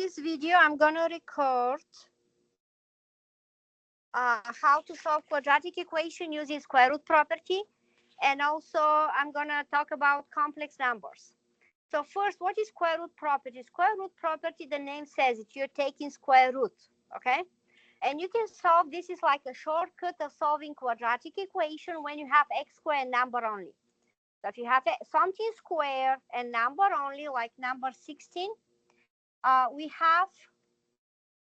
this video, I'm going to record how to solve quadratic equation using square root property. And also, I'm going to talk about complex numbers. So first, what is square root property? Square root property, the name says it. You're taking square root, okay? And you can solve, this is like a shortcut of solving quadratic equation when you have x squared and number only. So if you have something square and number only, like number 16, we have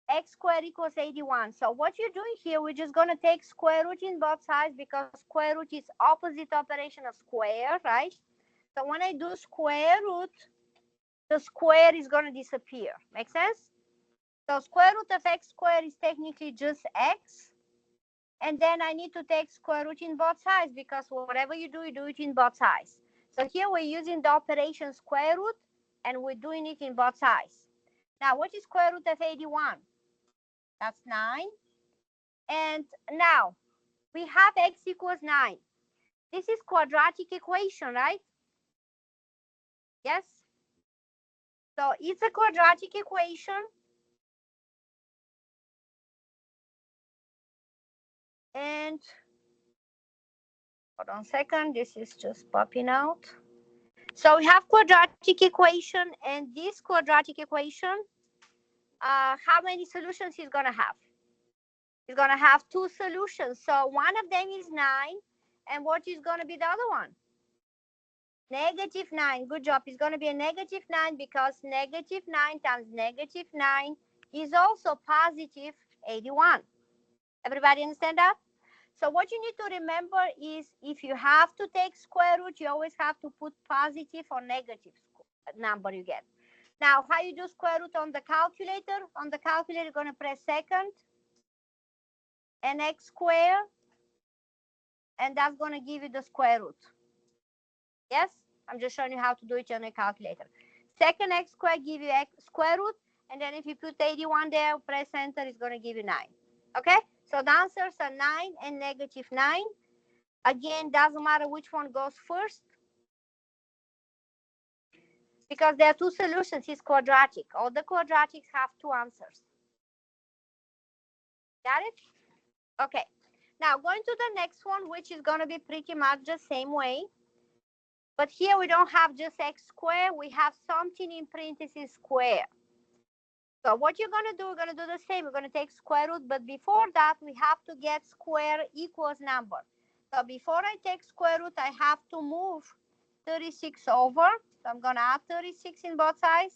x squared equals 81. So what you're doing here, we're just going to take square root in both sides because square root is opposite operation of square, right? So when I do square root, the square is going to disappear. Make sense? So square root of x squared is technically just x. And then I need to take square root in both sides because whatever you do it in both sides. So here we're using the operation square root and we're doing it in both sides. Now, what is square root of 81? That's 9. And now, we have x equals 9. This is quadratic equation, right? Yes? So it's a quadratic equation. And hold on a second, this is just popping out. So we have quadratic equation, and this quadratic equation, how many solutions is going to have? It's going to have 2 solutions. So one of them is 9, and what is going to be the other one? Negative 9. Good job. It's going to be a negative 9 because negative 9 times negative 9 is also positive 81. Everybody understand that? So what you need to remember is if you have to take square root, you always have to put positive or negative number you get. Now, how you do square root on the calculator? On the calculator, you're going to press second and x squared, and that's going to give you the square root. Yes? I'm just showing you how to do it on a calculator. Second x squared give you x square root, and then if you put 81 there, press enter, it's going to give you 9. Okay? So the answers are 9 and negative 9. Again, doesn't matter which one goes first because there are 2 solutions. It's quadratic. All the quadratics have 2 answers. Got it? Okay. Now, going to the next one, which is going to be pretty much the same way. But here we don't have just x squared. We have something in parentheses square. So what you're going to do, we're going to do the same. We're going to take square root. But before that, we have to get square equals number. So before I take square root, I have to move 36 over. So I'm going to add 36 in both sides.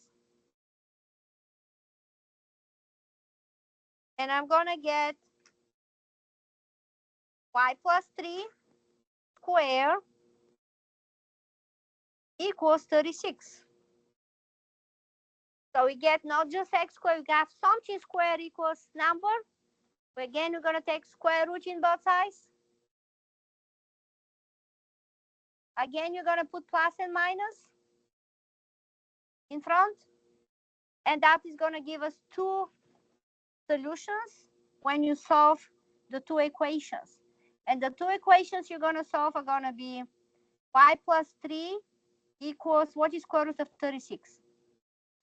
And I'm going to get y plus 3 square equals 36. So we get not just x squared, we have something square equals number. Again, we're going to take square root in both sides. Again, you're going to put plus and minus in front. And that is going to give us 2 solutions when you solve the 2 equations. And the 2 equations you're going to solve are going to be y plus 3 equals, what is square root of 36?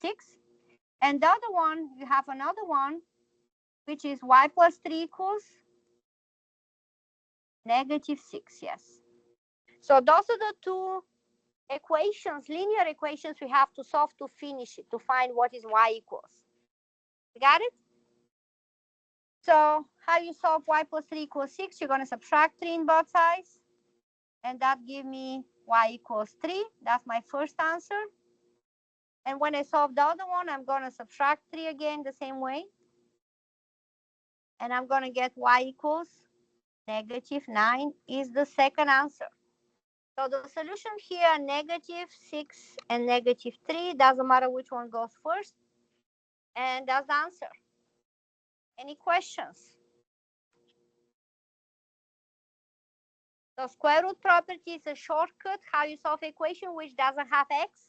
6. And the other one, you have another one, which is y plus 3 equals negative 6, yes. So those are the 2 equations, linear equations we have to solve to finish it, to find what is y equals. You got it? So how you solve y plus 3 equals 6? You're going to subtract 3 in both sides. And that gives me y equals 3. That's my first answer. And when I solve the other one, I'm going to subtract 3 again the same way. And I'm going to get y equals negative 9 is the second answer. So the solution here are negative 6 and negative 3. Doesn't matter which one goes first. And that's the answer. Any questions? So square root property is a shortcut how you solve equation which doesn't have x.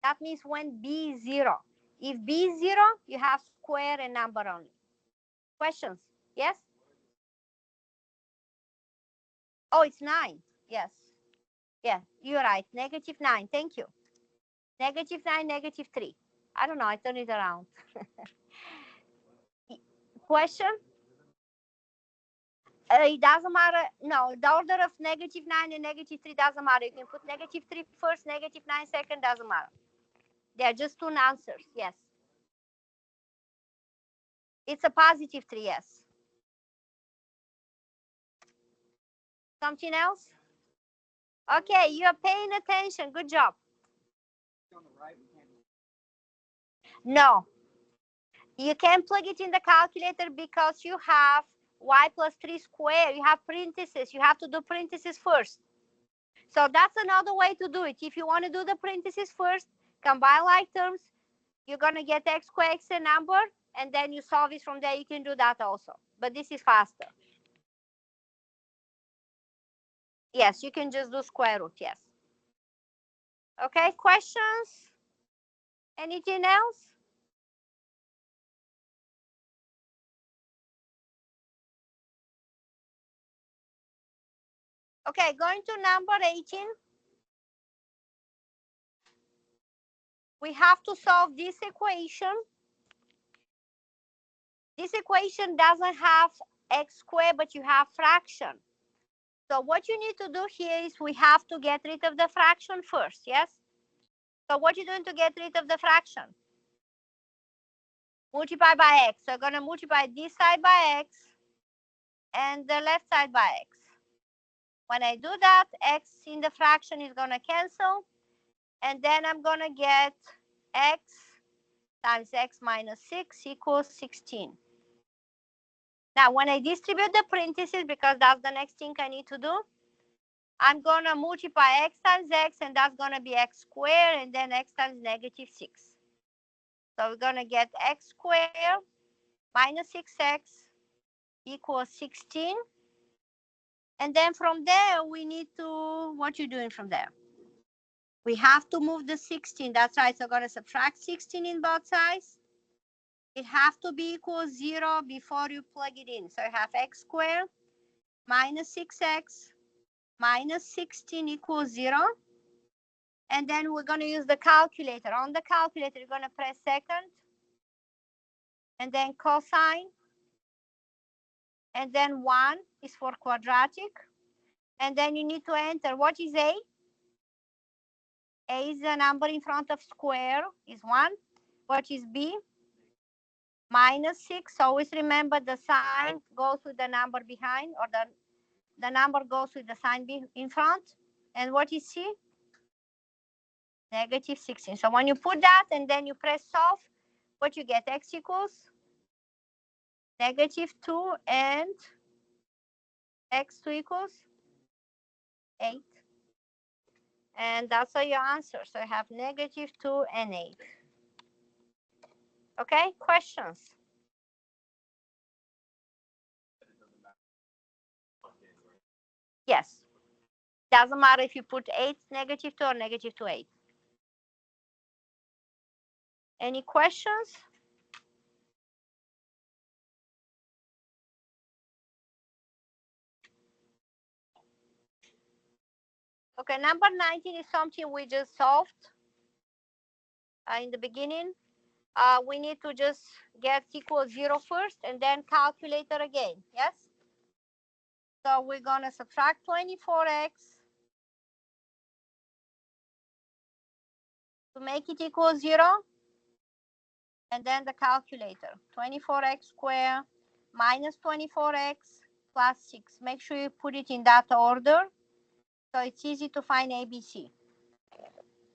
That means when b is 0. If b is 0, you have square and number only. Questions? Yes? Oh, it's 9. Yes. Yeah, you're right. Negative 9. Thank you. Negative 9, negative 3. I don't know, I turn it around. Question? It doesn't matter. No, the order of -9 and -3 doesn't matter. You can put -3 first, -9 second, doesn't matter. They are just two answers, yes. It's a +3, yes. Something else? Okay, you're paying attention. Good job. No, you can plug it in the calculator because you have y plus 3 squared. You have parentheses. You have to do parentheses first. So that's another way to do it. If you want to do the parentheses first, combine like terms, you're going to get x squared x a number, and then you solve it from there. You can do that also. But this is faster. Yes, you can just do square root, yes. Okay, questions? Anything else? Okay, going to number 18. We have to solve this equation. This equation doesn't have x squared, but you have fraction. So what you need to do here is we have to get rid of the fraction first, yes? So what you're doing to get rid of the fraction? Multiply by x. So I'm going to multiply this side by x and the left side by x. When I do that, x in the fraction is going to cancel. And then I'm going to get x times x minus 6 equals 16. Now, when I distribute the parentheses, because that's the next thing I need to do, I'm going to multiply x times x, and that's going to be x squared, and then x times -6. So we're going to get x squared minus 6x equals 16. And then from there, we need to, what you doing from there? We have to move the 16. That's right. So I'm going to subtract 16 in both sides. It has to be equal 0 before you plug it in. So I have x squared minus 6x minus 16 equals 0. And then we're going to use the calculator. On the calculator, you're going to press second, and then cosine, and then 1 is for quadratic. And then you need to enter, what is a? A is the number in front of square, is 1. What is b? Minus 6. Always remember the sign goes with the number behind, or the number goes with the sign in front. And what is c? -16. So when you put that and then you press solve, what you get? X equals -2 and x2 equals 8. And that's all your answer. So you have -2 and 8. Okay, questions? Yes. Doesn't matter if you put 8, -2 or -2, 8. Any questions? Okay, number 19 is something we just solved in the beginning. We need to just get equals 0 first and then calculator again, yes? So we're going to subtract 24x to make it equal 0. And then the calculator, 24x squared minus 24x plus 6. Make sure you put it in that order so it's easy to find ABC.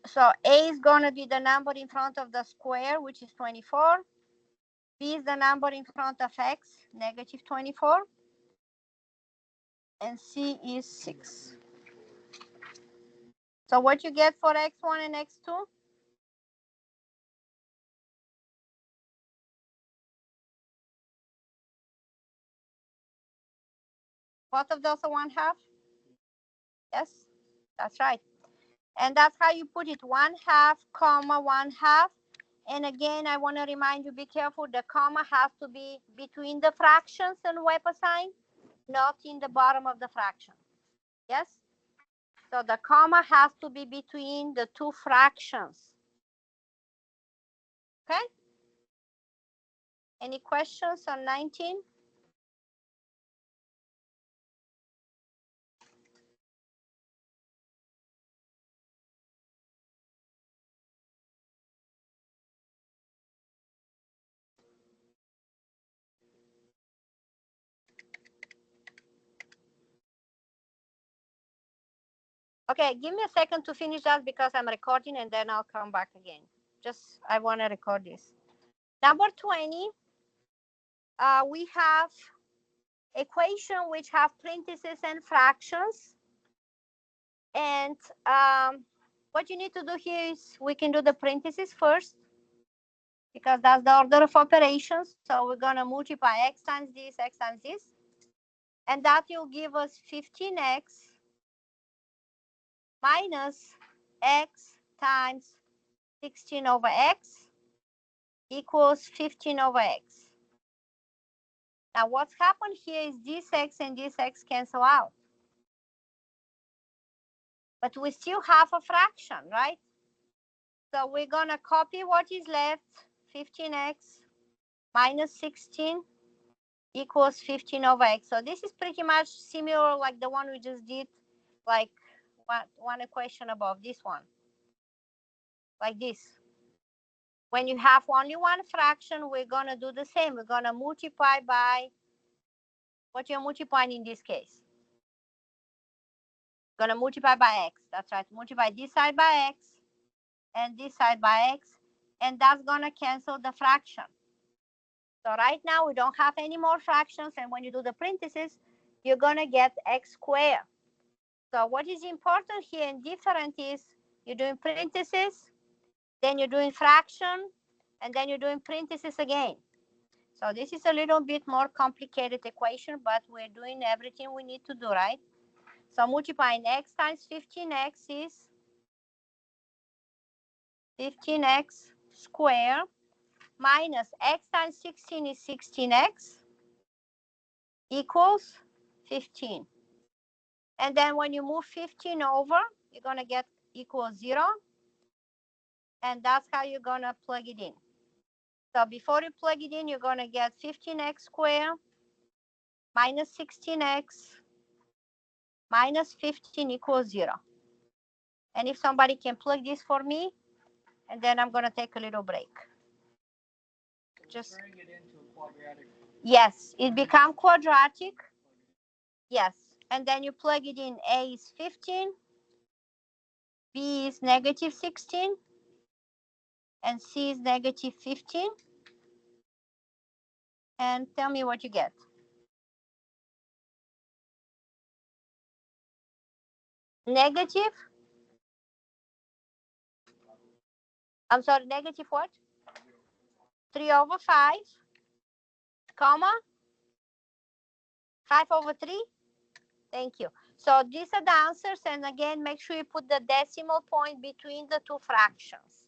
So A is going to be the number in front of the square, which is 24. B is the number in front of x, -24. And C is 6. So what you get for x1 and x2? Both of those are 1/2? Yes, that's right. And that's how you put it, 1/2, comma, 1/2. And again, I want to remind you, be careful, the comma has to be between the fractions and weapon sign, not in the bottom of the fraction. Yes? So the comma has to be between the two fractions. Okay? Any questions on 19? Okay, give me a second to finish that because I'm recording and then I'll come back again. Just, I want to record this. Number 20, we have equation which have parentheses and fractions. And what you need to do here is we can do the parentheses first because that's the order of operations. So we're going to multiply x times this, and that will give us 15x minus x times 16 over x equals 15 over x. Now what's happened here is this x and this x cancel out. But we still have a fraction, right? So we're going to copy what is left, 15x minus 16 equals 15 over x. So this is pretty much similar like the one we just did, like one equation above this one, like this. When you have only one fraction, we're going to do the same. We're going to multiply by what you're multiplying in this case. Going to multiply by x. That's right. Multiply this side by x and this side by x, and that's going to cancel the fraction. So right now we don't have any more fractions, and when you do the parentheses, you're going to get x squared. So what is important here and different is you're doing parentheses, then you're doing fraction, and then you're doing parentheses again. So this is a little bit more complicated equation, but we're doing everything we need to do, right? So multiplying x times 15x is 15x squared minus x times 16 is 16x equals 15. And then when you move 15 over, you're going to get equals 0. And that's how you're going to plug it in. So before you plug it in, you're going to get 15x squared minus 16x minus 15 equals 0. And if somebody can plug this for me, and then I'm going to take a little break. Just turning it into a quadratic. Yes, it becomes quadratic. Yes, and then you plug it in. A is 15, B is negative 16, and C is negative 15. And tell me what you get. Negative. I'm sorry, negative what? 3 over 5, comma, 5 over 3. Thank you. So these are the answers. And again, make sure you put the decimal point between the two fractions.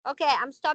Okay, I'm stopping.